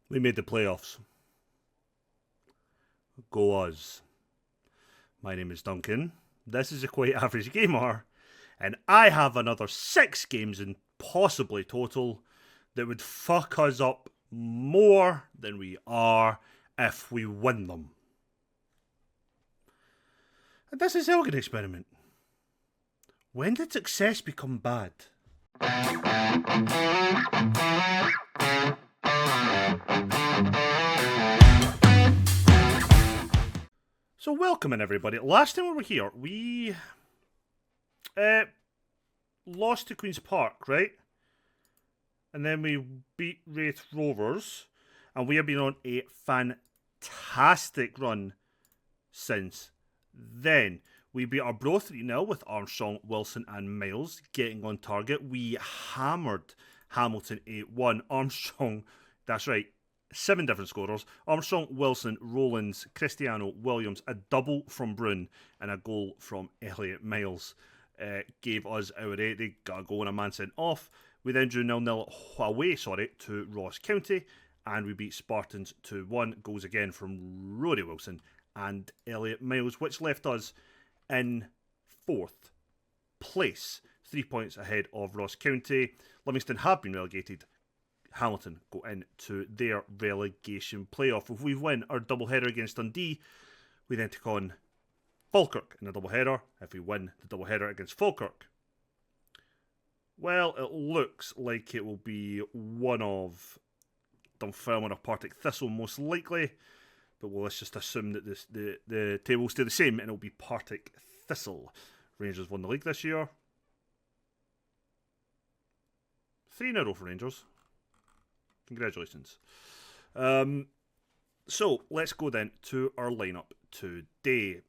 We made the playoffs. Go us. My name is Duncan. This is a quite average gamer, and I have another 6 games in possibly total that would fuck us up more than we are if we win them. And this is Elgin experiment. When did success become bad? So welcome in everybody. Last time we were here, we uh, lost to Queen's Park, right? And then we beat Wraith Rovers, and we have been on a fantastic run since then. We beat our bro 3-0 with Armstrong, Wilson, and Miles getting on target. We hammered Hamilton 8-1. Armstrong, that's right, 7 different scorers. Armstrong, Wilson, Rowlands, Cristiano, Williams, a double from Brune, and a goal from Elliot Miles. Gave us our 8. They got a goal and a man sent off. We then drew 0-0 away to Ross County, and we beat Spartans 2-1. Goals again from Rory Wilson and Elliot Miles, which left us in 4th place, 3 points ahead of Ross County. Livingston have been relegated. Hamilton go into their relegation playoff. If we win our doubleheader against Dundee, we then take on Falkirk in the doubleheader. If we win the doubleheader against Falkirk, well, it looks like it will be one of Dunfermline or Partick Thistle most likely. But let's just assume that the table will stay the same and it'll be Partick Thistle. Rangers won the league this year. 3 in a row for Rangers. Congratulations. So let's go then to our lineup today.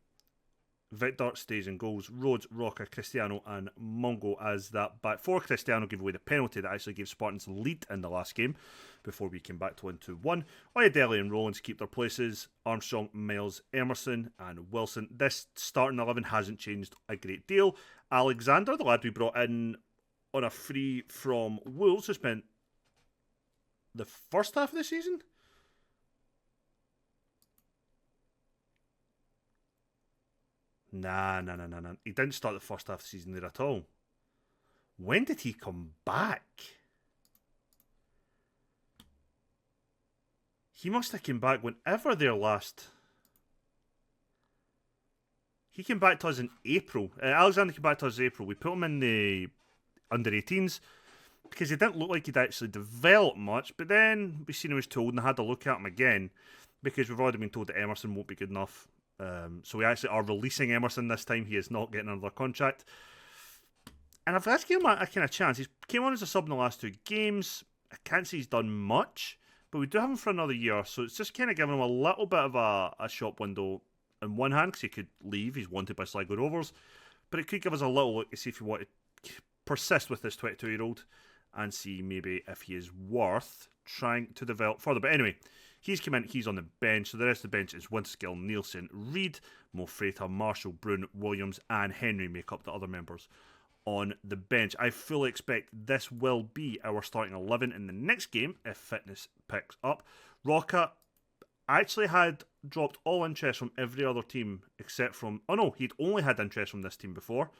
Victor stays in goals. Rhodes, Roca, Cristiano, and Mongo as that back four. Cristiano gave away the penalty that actually gave Spartans the lead in the last game before we came back to win 2-1. Oyedele and Rowlands keep their places. Armstrong, Miles, Emerson, and Wilson. This starting 11 hasn't changed a great deal. Alexander, the lad we brought in on a free from Wolves, who spent the first half of the season. Nah. He didn't start the first half of the season there at all. When did he come back? He must have come back whenever their last... He came back to us in April. Alexander came back to us in April. We put him in the under-18s because he didn't look like he'd actually developed much, but then we seen he was told and had a look at him again because we've already been told that Emerson won't be good enough. So we actually are releasing Emerson this time. He is not getting another contract. And I've asked him a kind of chance. He's came on as a sub in the last 2 games. I can't say he's done much, but we do have him for another year. So it's just kind of giving him a little bit of a shop window in one hand because he could leave. He's wanted by Sligo Rovers. But it could give us a little look to see if we want to persist with this 22-year-old and see maybe if he is worth trying to develop further. But anyway, he's come in, he's on the bench. So the rest of the bench is Winterskill, Nielsen, Reid, Mo Freta, Marshall, Brune, Williams, and Henry make up the other members on the bench. I fully expect this will be our starting 11 in the next game if fitness picks up. Roca actually had dropped all interest from every other team except from... Oh no, he'd only had interest from this team before.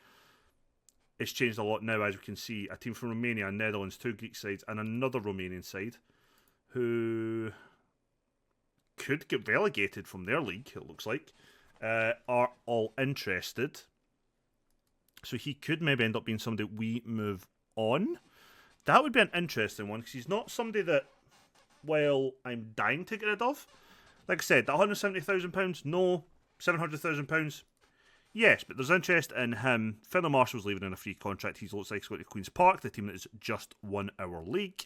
It's changed a lot now, as we can see. A team from Romania, Netherlands, 2 Greek sides, and another Romanian side who could get relegated from their league, it looks like, are all interested. So he could maybe end up being somebody we move on. That would be an interesting one, because he's not somebody that, well, I'm dying to get rid of. Like I said, that £170,000, no. £700,000, yes, but there's interest in him. Finlay Marshall's leaving on a free contract. He looks like he's going to Queen's Park, the team that has just won our league.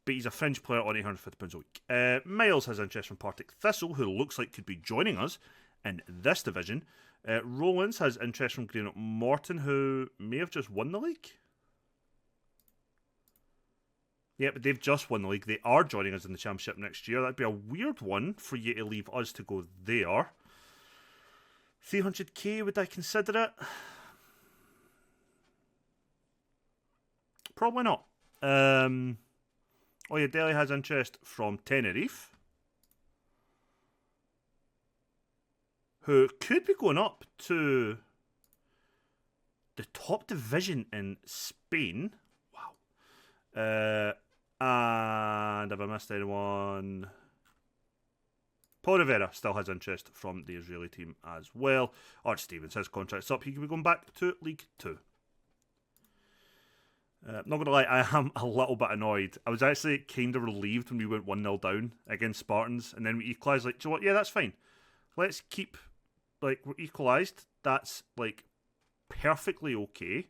But he's a fringe player on £850 a week. Miles has interest from Partick Thistle, who looks like could be joining us in this division. Rowlands has interest from Greenock Morton, who may have just won the league. Yeah, but they've just won the league. They are joining us in the Championship next year. That'd be a weird one for you to leave us to go there. 300k, would I consider it? Probably not. Oh yeah, Delhi has interest from Tenerife, who could be going up to the top division in Spain. Wow. And have I missed anyone? Paul Rivera still has interest from the Israeli team as well. Art Stevens, his contract's up. He could be going back to League Two. Not going to lie, I am a little bit annoyed. I was actually kind of relieved when we went 1-0 down against Spartans, and then we equalised. Like, do you know what? Yeah, that's fine. Let's keep, like, we're equalised. That's, like, perfectly okay.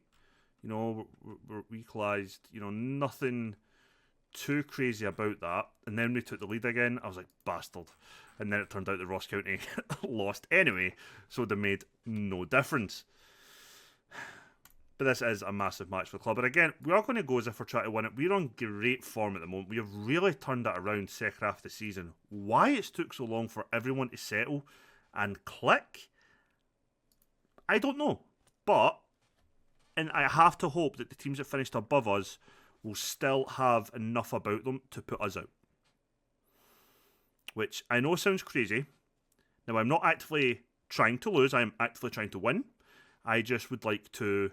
You know, we're equalised. You know, nothing too crazy about that. And then we took the lead again. I was like, bastard. And then it turned out that Ross County lost anyway, so they made no difference. But this is a massive match for the club. And again, we are going to go as if we're trying to win it. We're on great form at the moment. We have really turned it around second half of the season. Why it's took so long for everyone to settle and click, I don't know. But, and I have to hope that the teams that finished above us will still have enough about them to put us out. Which I know sounds crazy. Now, I'm not actively trying to lose. I'm actively trying to win. I just would like to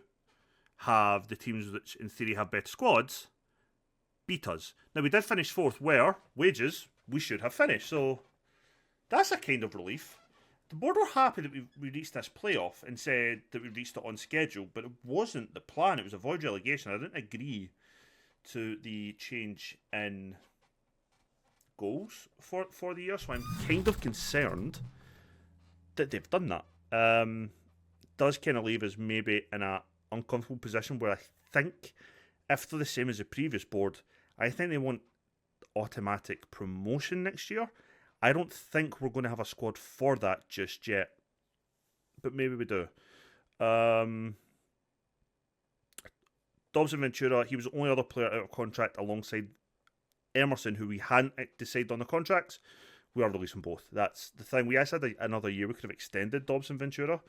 have the teams which in theory have better squads beat us. Now we did finish fourth where wages we should have finished, so that's a kind of relief. The board were happy that we reached this playoff and said that we reached it on schedule, but it wasn't the plan. It was avoid relegation. I didn't agree to the change in goals for the year, so I'm kind of concerned that they've done that. Does kind of leave us maybe in a uncomfortable position where I think if they're the same as the previous board, I think they want automatic promotion next year. I don't think we're going to have a squad for that just yet, but maybe we do. Dobson Ventura, he was the only other player out of contract alongside Emerson, who we hadn't decided on the contracts. We are releasing both. That's the thing. We actually had another year. We could have extended Dobson Ventura,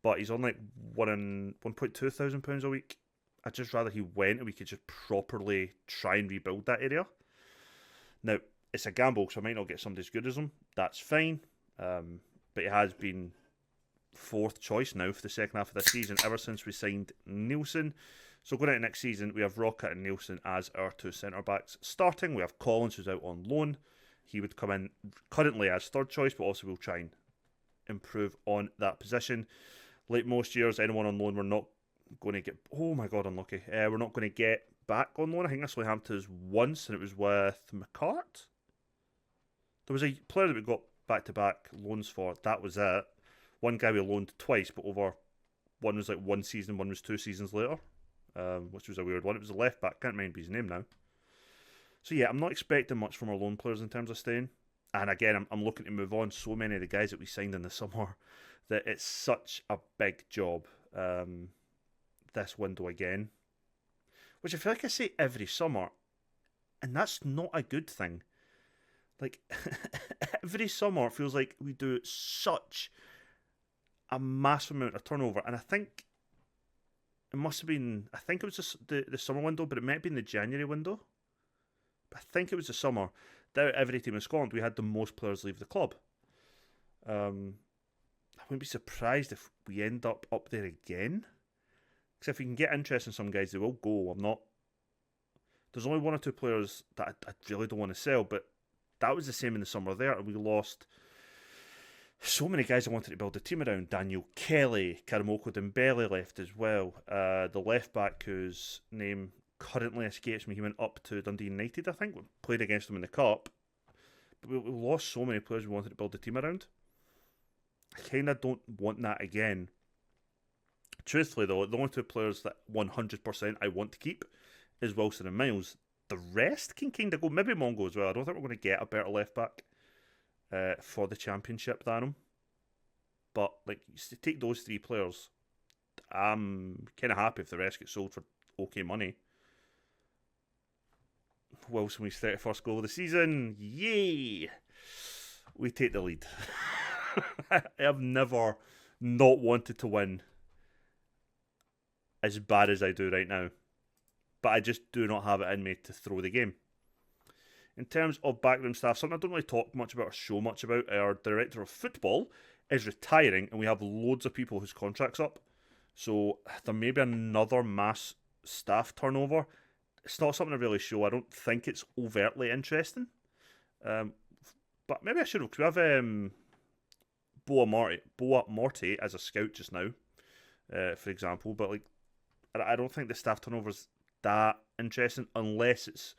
but he's on like £1,200 a week. I'd just rather he went and we could just properly try and rebuild that area. Now, it's a gamble, so I might not get somebody as good as him. That's fine. But he has been fourth choice now for the second half of the season ever since we signed Nielsen. So going into next season, we have Rocket and Nielsen as our two centre-backs starting. We have Collins, who's out on loan. He would come in currently as third choice, but also we'll try and improve on that position. Like most years, anyone on loan we're not going to get... Oh my god, unlucky. We're not going to get back on loan. I think this only happened to us once, and it was with McCart. There was a player that we got back-to-back loans for. That was it. One guy we loaned twice, but over... One was like 1 season, one was 2 seasons later, which was a weird one. It was a left-back. Can't remember his name now. So yeah, I'm not expecting much from our loan players in terms of staying. And again, I'm looking to move on. So many of the guys that we signed in the summer that it's such a big job this window again. Which I feel like I say every summer, and that's not a good thing. Like, every summer it feels like we do such a massive amount of turnover. And I think it must have been, I think it was just the summer window, but it might have been the January window. But I think it was the summer. Out of every team in Scotland, we had the most players leave the club. I wouldn't be surprised if we end up there again. Because if we can get interest in some guys, they will go. There's only 1 or 2 players that I really don't want to sell, but that was the same in the summer there. And we lost so many guys I wanted to build a team around. Daniel Kelly, Karamoko Dembele left as well. The left back whose name currently escapes me. He went up to Dundee United, I think. We played against them in the Cup. But we lost so many players we wanted to build a team around. I kind of don't want that again. Truthfully, though, the only 2 players that 100% I want to keep is Wilson and Miles. The rest can kind of go. Maybe Mongo as well. I don't think we're going to get a better left back for the championship than him. But, like, to take those 3 players, I'm kind of happy if the rest get sold for okay money. Wilson with his 31st goal of the season. Yay! We take the lead. I have never not wanted to win as bad as I do right now. But I just do not have it in me to throw the game. In terms of backroom staff, something I don't really talk much about or show much about, our director of football is retiring, and we have loads of people whose contracts up. So there may be another mass staff turnover. It's not something I really show. I don't think it's overtly interesting. Um, but maybe I should have. Because we have Boa Morte as a scout just now, for example. But like, I don't think the staff turnover's that interesting unless it's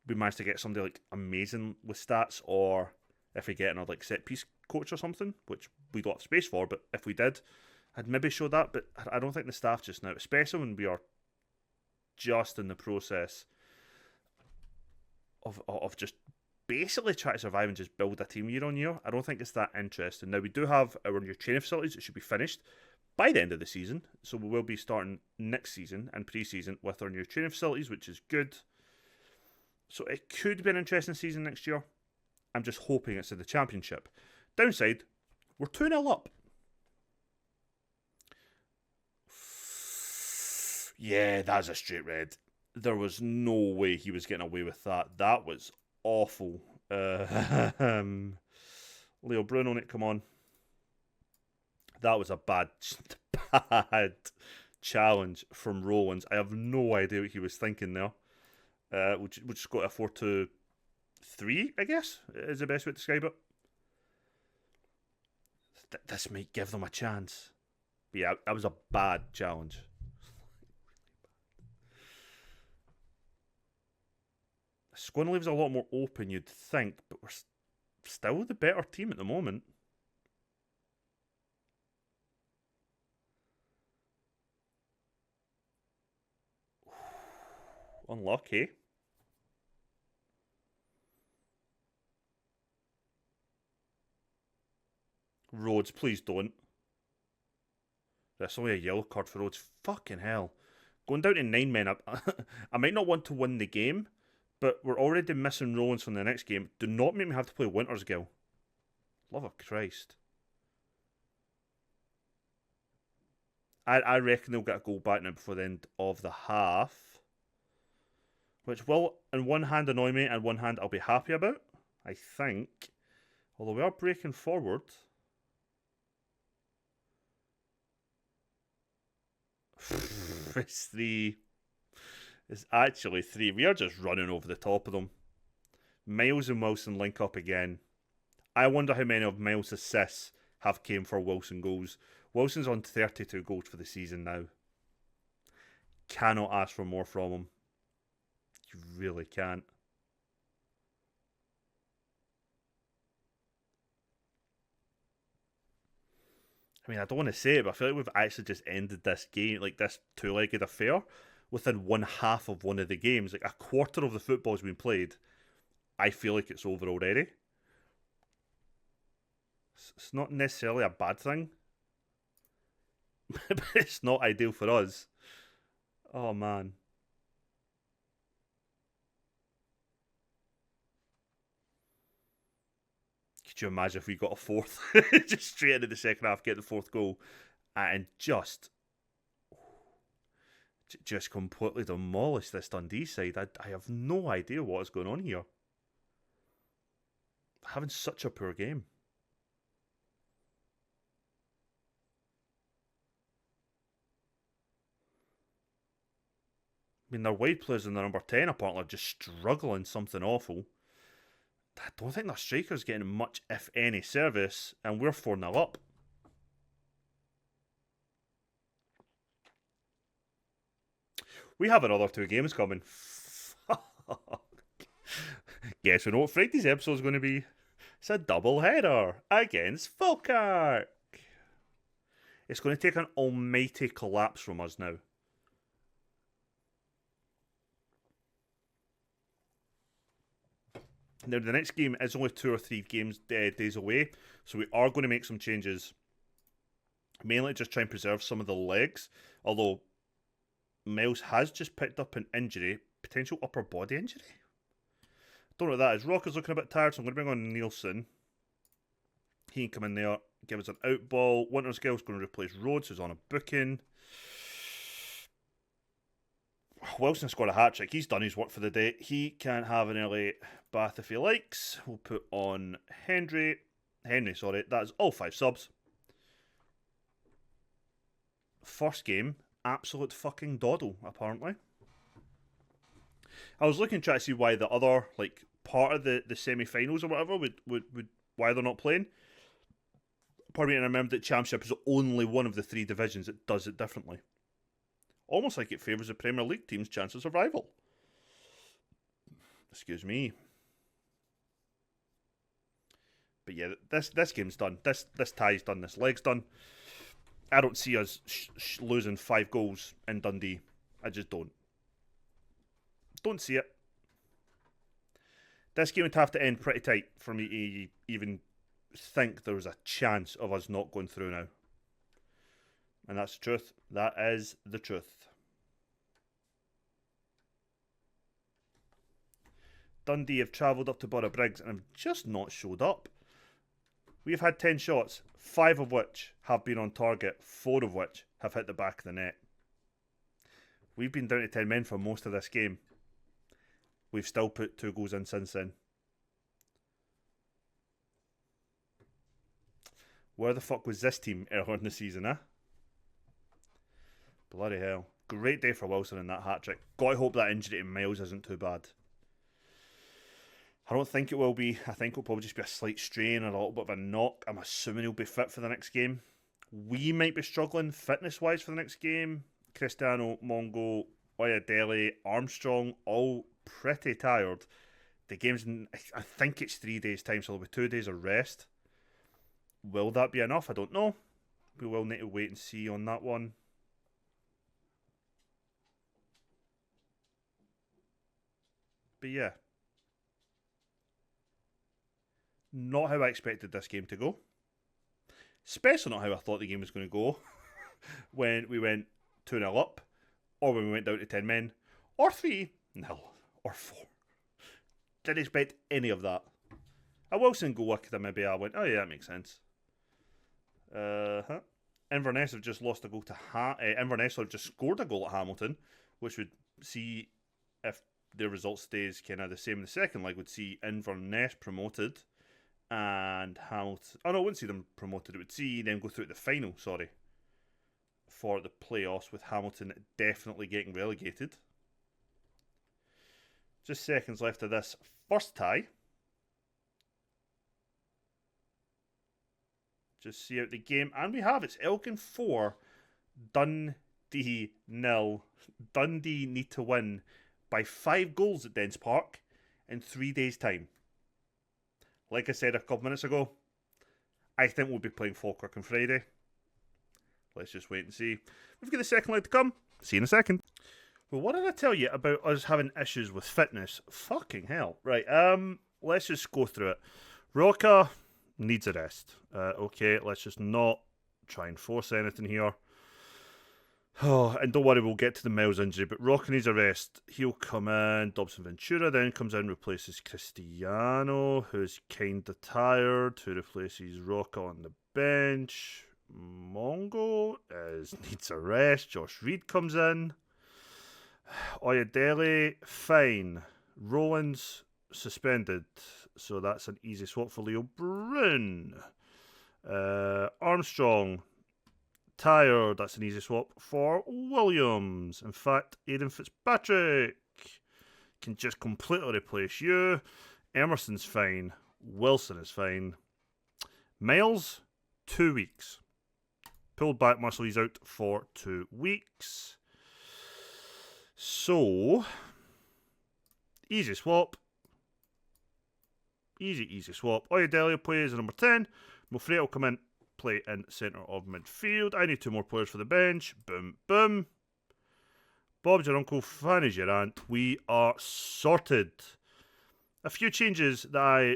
we manage to get somebody like amazing with stats, or if we get another like set piece coach or something, which we don't have space for. But if we did, I'd maybe show that. But I don't think the staff just now, especially when we are just in the process of just basically trying to survive and just build a team year on year. I don't think it's that interesting. Now we do have our new training facilities. It should be finished by the end of the season, so we will be starting next season and pre-season with our new training facilities, which is good. So it could be an interesting season next year. I'm just hoping it's in the championship. Downside, we're 2-0 up. Yeah, that's a straight red. There was no way he was getting away with that. That was awful. Leo Bruno, come on. That was a bad challenge from Rollins. I have no idea what he was thinking there. We'll just go to a 4-2-3, I guess, is the best way to describe it. This might give them a chance. But yeah, that was a bad challenge. Squinn leaves a lot more open, you'd think, but we're still the better team at the moment. Unlucky. Rhodes, please don't. That's only a yellow card for Rhodes. Fucking hell. Going down to 9 men, I might not want to win the game, but we're already missing Rollins from the next game. Do not make me have to play Winter's Gill. Love of Christ. I reckon they'll get a goal back now before the end of the half. Which will, on one hand, annoy me, and one hand, I'll be happy about, I think. Although we are breaking forward. It's 3. It's actually 3. We are just running over the top of them. Miles and Wilson link up again. I wonder how many of Miles' assists have came for Wilson goals. Wilson's on 32 goals for the season now. Cannot ask for more from him. You really can't. I mean, I don't want to say it, but I feel like we've actually just ended this game, like this two-legged affair, within one half of one of the games. Like a quarter of the football's been played. I feel like it's over already. It's not necessarily a bad thing, but it's not ideal for us. Oh man. Could you imagine if we got a fourth? Just straight into the second half, get the fourth goal, and just completely demolish this Dundee side. I have no idea what is going on here. Having such a poor game. I mean, their wide players and their number 10 apparently are just struggling something awful. I don't think their striker's getting much, if any, service, and we're 4-0 up. We have another 2 games coming. Guess we know what Friday's episode is going to be. It's a double header against Falkirk. It's going to take an almighty collapse from us now. Now, the next game is only 2 or 3 days away, so we are going to make some changes. Mainly just try and preserve some of the legs, although Miles has just picked up an injury, potential upper body injury. Don't know what that is. Rocker's looking a bit tired, so I'm going to bring on Nielsen. He can come in there, give us an out ball. Winter's Gill's going to replace Rhodes, who's on a booking. Wilson scored a hat-trick. He's done his work for the day. He can have an early bath if he likes. We'll put on Henry, sorry. That's all 5 subs. First game, absolute fucking doddle, apparently. I was looking to try to see why the other, like, part of the semi-finals or whatever would why they're not playing. Pardon me, and I remember that Championship is only one of the 3 divisions that does it differently. Almost like it favours the Premier League team's chance of survival. Excuse me. But yeah, this game's done. This tie's done. This leg's done. I don't see us losing 5 goals in Dundee. I just don't. Don't see it. This game would have to end pretty tight for me to even think there was a chance of us not going through now. And that's the truth. That is the truth. Dundee have travelled up to Borough Briggs and have just not showed up. We've had 10 shots, 5 of which have been on target, 4 of which have hit the back of the net. We've been down to 10 men for most of this game. We've still put 2 goals in since then. Where the fuck was this team earlier in the season, eh? Bloody hell. Great day for Wilson in that hat-trick. Gotta hope that injury to Miles isn't too bad. I don't think it will be. I think it'll probably just be a slight strain or a little bit of a knock. I'm assuming he'll be fit for the next game. We might be struggling fitness-wise for the next game. Cristiano, Mongo, Oyadele, Armstrong, all pretty tired. The game's I think it's 3 days' time, so there'll be 2 days of rest. Will that be enough? I don't know. We will need to wait and see on that one. But yeah. Not how I expected this game to go. Especially not how I thought the game was going to go when we went 2-0 up, or when we went down to 10 men, or 3-0, or 4. Didn't expect any of that. A Wilson goal, maybe I went, oh yeah, that makes sense. Inverness have just lost a goal to Inverness have just scored a goal at Hamilton, which would see, if their result stays kind of the same in the second leg, would see Inverness promoted. And Hamilton... Oh no, I wouldn't see them promoted. It would see them go through to the final, for the playoffs, with Hamilton definitely getting relegated. Just seconds left of this first tie. Just see out the game. And we have, it's Elgin 4, Dundee 0. Dundee need to win by 5 goals at Dens Park in 3 days' time. Like I said a couple minutes ago, I think we'll be playing Falkirk on Friday. Let's just wait and see. We've got the second leg to come. See you in a second. Well, what did I tell you about us having issues with fitness? Fucking hell. Right, let's just go through it. Roca needs a rest. Okay, let's just not try and force anything here. Oh, and don't worry, we'll get to the Miles injury, but Roca needs a rest. He'll come in. Dobson Ventura then comes in, replaces Cristiano, who's kinda tired, who replaces Roca on the bench. Mongo needs a rest. Josh Reed comes in. Oyadele, fine. Rowland's suspended, so that's an easy swap for Leo Brun. Armstrong, tired, that's an easy swap for Williams. In fact, Aidan Fitzpatrick can just completely replace you. Emerson's fine. Wilson is fine. Miles, 2 weeks. Pulled back muscle, he's out for 2 weeks. So, easy swap. Easy swap. Oyadele plays at number 10. Mofrete will come in, play in centre of midfield. I need 2 more players for the bench. Boom, boom. Bob's your uncle, Fanny's your aunt. We are sorted. A few changes that I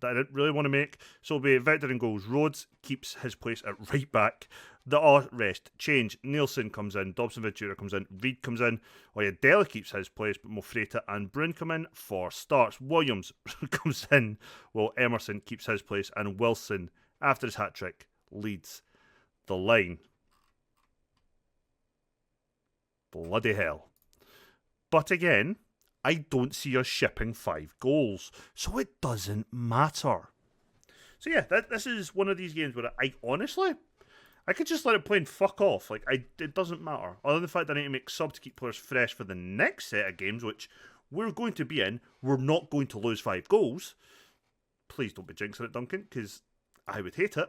didn't really want to make. So it'll be Vector in goals. Rhodes keeps his place at right back. The rest change. Nielsen comes in. Dobson Ventura comes in. Reed comes in. Oyadele keeps his place, but Mofrete and Brun come in for starts. Williams comes in while Emerson keeps his place, and Wilson, after his hat-trick, leads the line. Bloody hell. But again, I don't see us shipping 5 goals, so it doesn't matter. So yeah, this is one of these games where I honestly, I could just let it play and fuck off. Like, it doesn't matter. Other than the fact that I need to make sub to keep players fresh for the next set of games, which we're going to be in. We're not going to lose 5 goals. Please don't be jinxing it, Duncan, because I would hate it.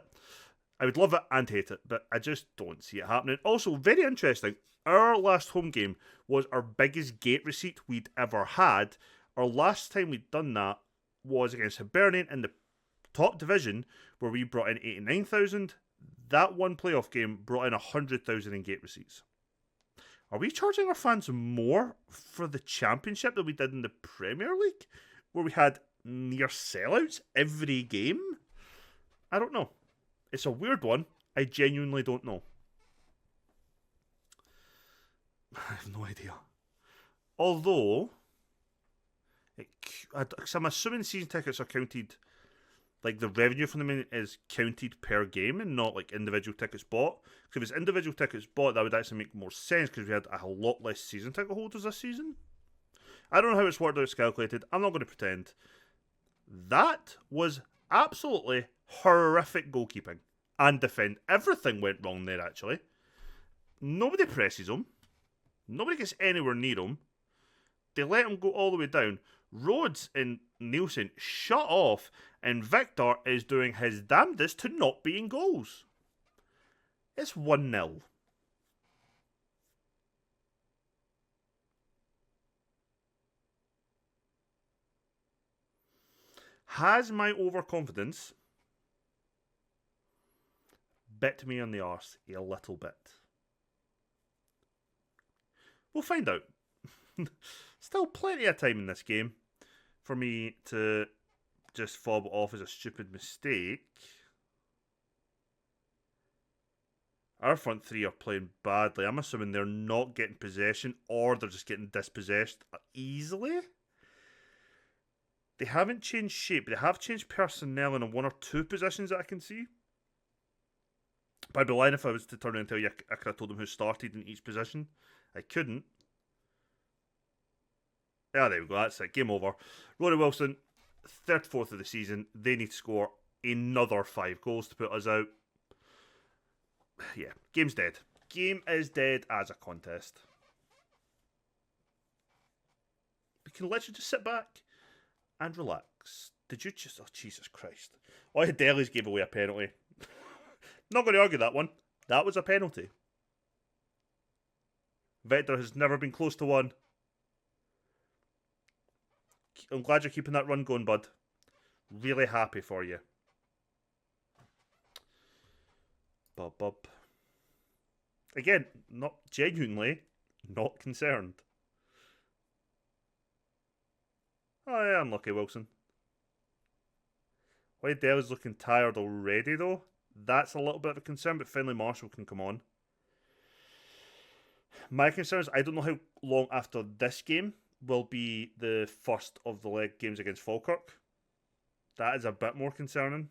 I would love it and hate it, but I just don't see it happening. Also, very interesting, our last home game was our biggest gate receipt we'd ever had. Our last time we'd done that was against Hibernian in the top division, where we brought in 89,000. That one playoff game brought in 100,000 in gate receipts. Are we charging our fans more for the championship than we did in the Premier League, where we had near sellouts every game? I don't know. It's a weird one. I genuinely don't know. I have no idea. Although, I'm assuming season tickets are counted, like the revenue from them is counted per game and not like individual tickets bought. Because if it's individual tickets bought, that would actually make more sense because we had a lot less season ticket holders this season. I don't know how it's worked out, it's calculated. I'm not going to pretend. That was absolutely horrific goalkeeping and defend. Everything went wrong there, actually. Nobody presses him. Nobody gets anywhere near him. They let him go all the way down. Rhodes and Nielsen shut off, and Victor is doing his damnedest to not be in goals. It's 1-0. Has my overconfidence bit me on the arse a little bit? We'll find out. Still plenty of time in this game for me to just fob it off as a stupid mistake. Our front three are playing badly. I'm assuming they're not getting possession or they're just getting dispossessed easily. They haven't changed shape, but they have changed personnel in 1 or 2 positions that I can see. But I'd be lying if I was to turn around and tell you I could have told them who started in each position. I couldn't. Yeah, there we go. That's it. Game over. Rory Wilson, 34th of the season. They need to score another 5 goals to put us out. Yeah, game's dead. Game is dead as a contest. We can literally just sit back and relax. Did you just... Oh, Jesus Christ. Oh, Deli's gave away a penalty. Not going to argue that one. That was a penalty. Vector has never been close to one. I'm glad you're keeping that run going, bud. Really happy for you. Bub. Again, not genuinely, not concerned. Oh yeah, unlucky Wilson. Why Dell's looking tired already though? That's a little bit of a concern, but Finlay Marshall can come on. My concern is I don't know how long after this game will be the first of the leg games against Falkirk. That is a bit more concerning.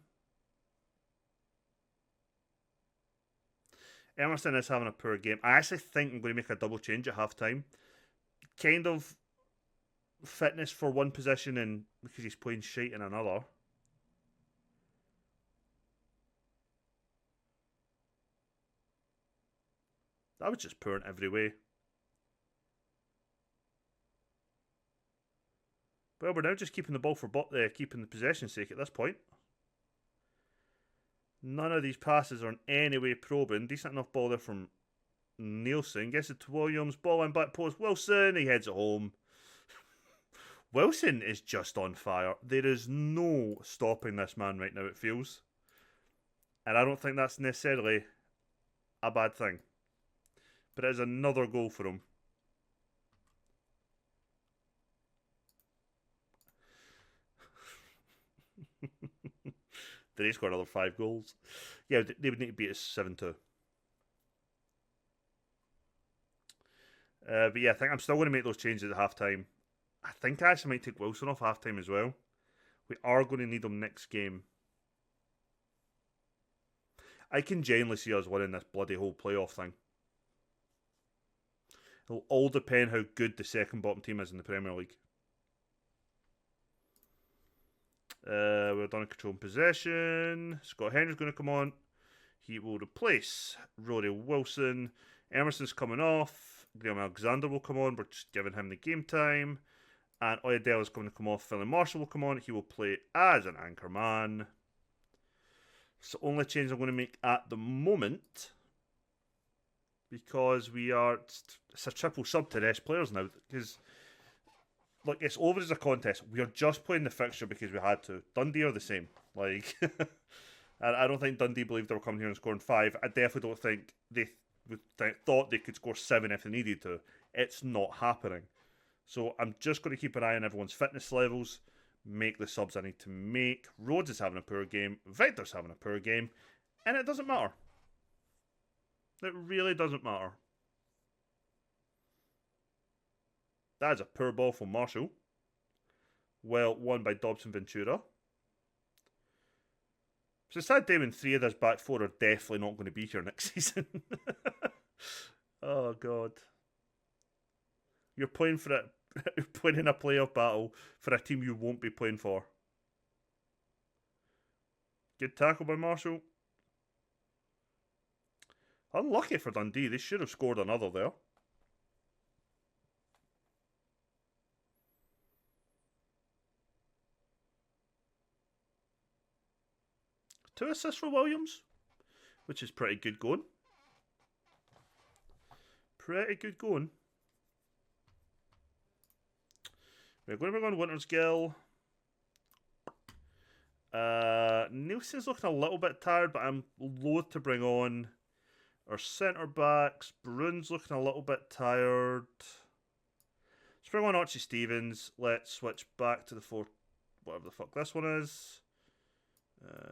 Emerson is having a poor game. I actually think I'm going to make a double change at half time. Kind of fitness for one position and because he's playing shite in another. That was just poor in every way. Well, we're now just keeping the ball for keeping the possession sake at this point. None of these passes are in any way probing. Decent enough ball there from Nielsen. Gets it to Williams. Ball in back post. Wilson. He heads it home. Wilson is just on fire. There is no stopping this man right now, it feels. And I don't think that's necessarily a bad thing. But it is another goal for him. Did he score another 5 goals? Yeah, they would need to beat us 7-2. But yeah, I think I'm still going to make those changes at half time. I think I actually might take Wilson off half time as well. We are going to need him next game. I can genuinely see us winning this bloody whole playoff thing. It'll all depend how good the second bottom team is in the Premier League. We're done control and possession. Scott Henry's going to come on. He will replace Rory Wilson. Emerson's coming off. Graham Alexander will come on. We're just giving him the game time. And Oyedele is going to come off. Philly Marshall will come on. He will play as an anchor man. It's the only change I'm going to make at the moment. Because it's a triple sub to rest players now. Because, look, it's over as a contest. We are just playing the fixture because we had to. Dundee are the same. Like, I don't think Dundee believed they were coming here and scoring 5. I definitely don't think they thought they could score 7 if they needed to. It's not happening. So I'm just going to keep an eye on everyone's fitness levels, make the subs I need to make. Rhodes is having a poor game, Victor's having a poor game, and it doesn't matter. It really doesn't matter. That is a poor ball from Marshall. Well, won by Dobson Ventura. It's a sad day when 3 of this back 4 are definitely not going to be here next season. Oh, God. You're playing for it. You're playing in a playoff battle for a team you won't be playing for. Good tackle by Marshall. Unlucky for Dundee. They should have scored another there. Two assists for Williams, which is pretty good going. Pretty good going. We're going to bring on Winter's Gill. Nielsen's looking a little bit tired, but I'm loath to bring on our centre backs. Bruin's looking a little bit tired. Let's bring on Archie Stevens. Let's switch back to the 4, whatever the fuck this one is.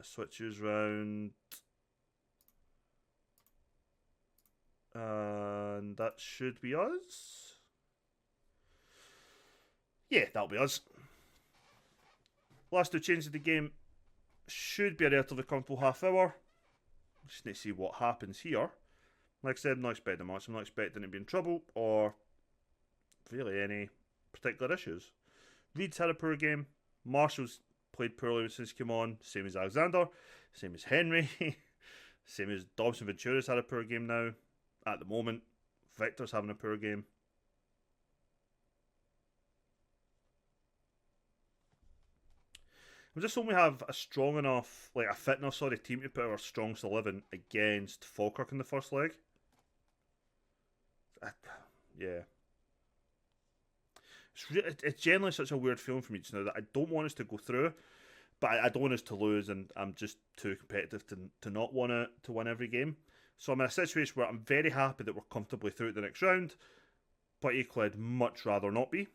Switches round. And that should be us. Yeah, that'll be us. Last 2 changes of the game should be a relatively comfortable half hour. Just need to see what happens here. Like I said, I'm not expecting much. I'm not expecting to be in trouble or really any particular issues. Reed's had a poor game. Marshall's played poorly since he came on. Same as Alexander. Same as Henry. Same as Dobson Ventura's had a poor game now. At the moment, Victor's having a poor game. I'm just hoping we have a strong enough, like a fit enough, team to put our strongest 11 against Falkirk in the first leg. Yeah. It's generally such a weird feeling for me just now that I don't want us to go through, but I don't want us to lose, and I'm just too competitive to not want to win every game. So I'm in a situation where I'm very happy that we're comfortably through the next round, but equally I'd much rather not be.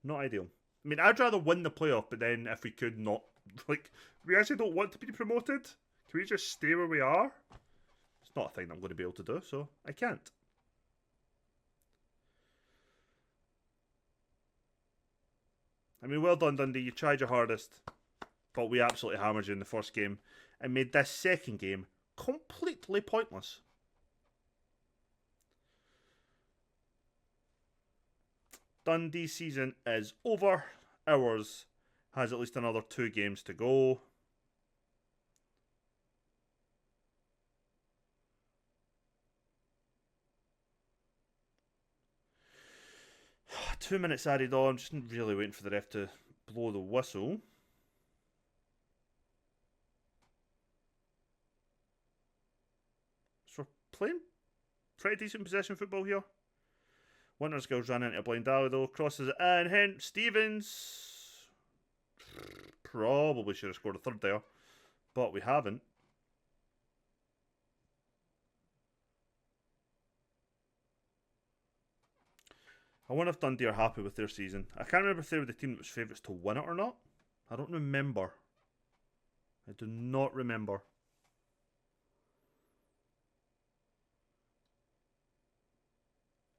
Not ideal. I mean, I'd rather win the playoff, but then if we could not, like, we actually don't want to be promoted. Can we just stay where we are? It's not a thing I'm going to be able to do, so I can't. I mean, well done, Dundee. You tried your hardest, but we absolutely hammered you in the first game and made this second game completely pointless. Dundee's season is over. Ours has at least another 2 games to go. Two minutes added on. I'm just really waiting for the ref to blow the whistle. So we're playing pretty decent possession football here. Winter's Gill's ran into a blind alley though, crosses it in, hence Stevens probably should have scored a third there, but we haven't. I wonder if Dundee are happy with their season. I can't remember if they were the team that was favourites to win it or not. I don't remember. I do not remember.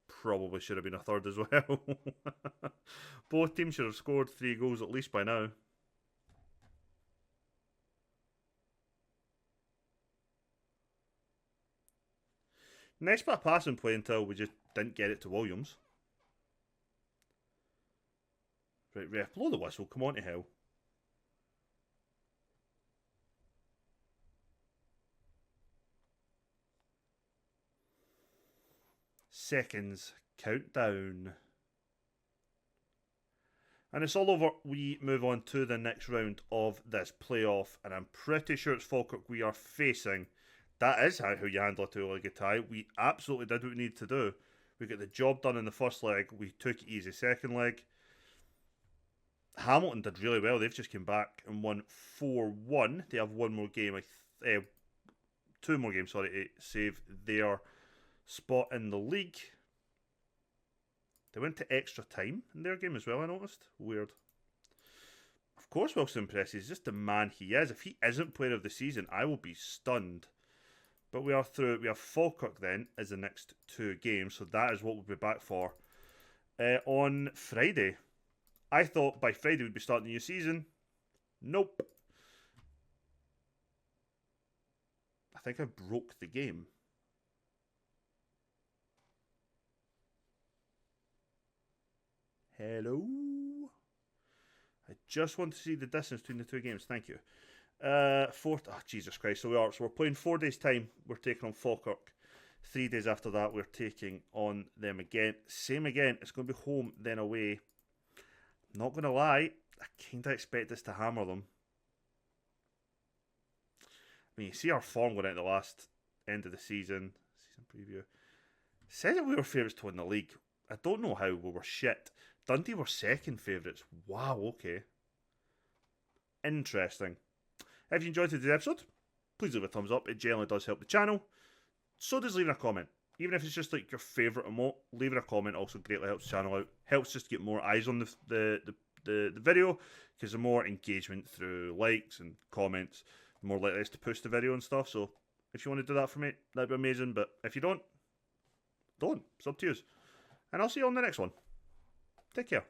Probably should have been a third as well. Both teams should have scored 3 goals at least by now. Nice bit of passing play until we just didn't get it to Williams. Right, ref, blow the whistle. Come on to hell. Seconds countdown. And it's all over. We move on to the next round of this playoff, and I'm pretty sure it's Falkirk we are facing. That is how you handle a two-legged tie. We absolutely did what we needed to do. We got the job done in the first leg. We took it easy second leg. Hamilton did really well. They've just come back and won 4-1. They have one more game, two more games, sorry, to save their spot in the league. They went to extra time in their game as well, I noticed. Weird. Of course Wilson impresses. He's just the man he is. If he isn't player of the season, I will be stunned. But we are through. We have Falkirk then as the next two games, so that is what we'll be back for on Friday. I thought by Friday we'd be starting the new season. Nope. I think I broke the game. Hello? I just want to see the distance between the two games. Thank you. Jesus Christ. So we're playing 4 days' time. We're taking on Falkirk. 3 days after that, we're taking on them again. Same again. It's going to be home, then away. Not going to lie, I kind of expect us to hammer them. I mean, you see our form going out the last end of the season preview. Said that we were favourites to win the league. I don't know how. We were shit. Dundee were second favourites. Wow, okay. Interesting. If you enjoyed today's episode, please leave a thumbs up. It generally does help the channel. So does leaving a comment. Even if it's just like your favourite emote, leaving a comment also greatly helps the channel out. Helps just get more eyes on the video, because the more engagement through likes and comments, the more likely it is to push the video and stuff. So if you want to do that for me, that'd be amazing. But if you don't. It's up to you. And I'll see you on the next one. Take care.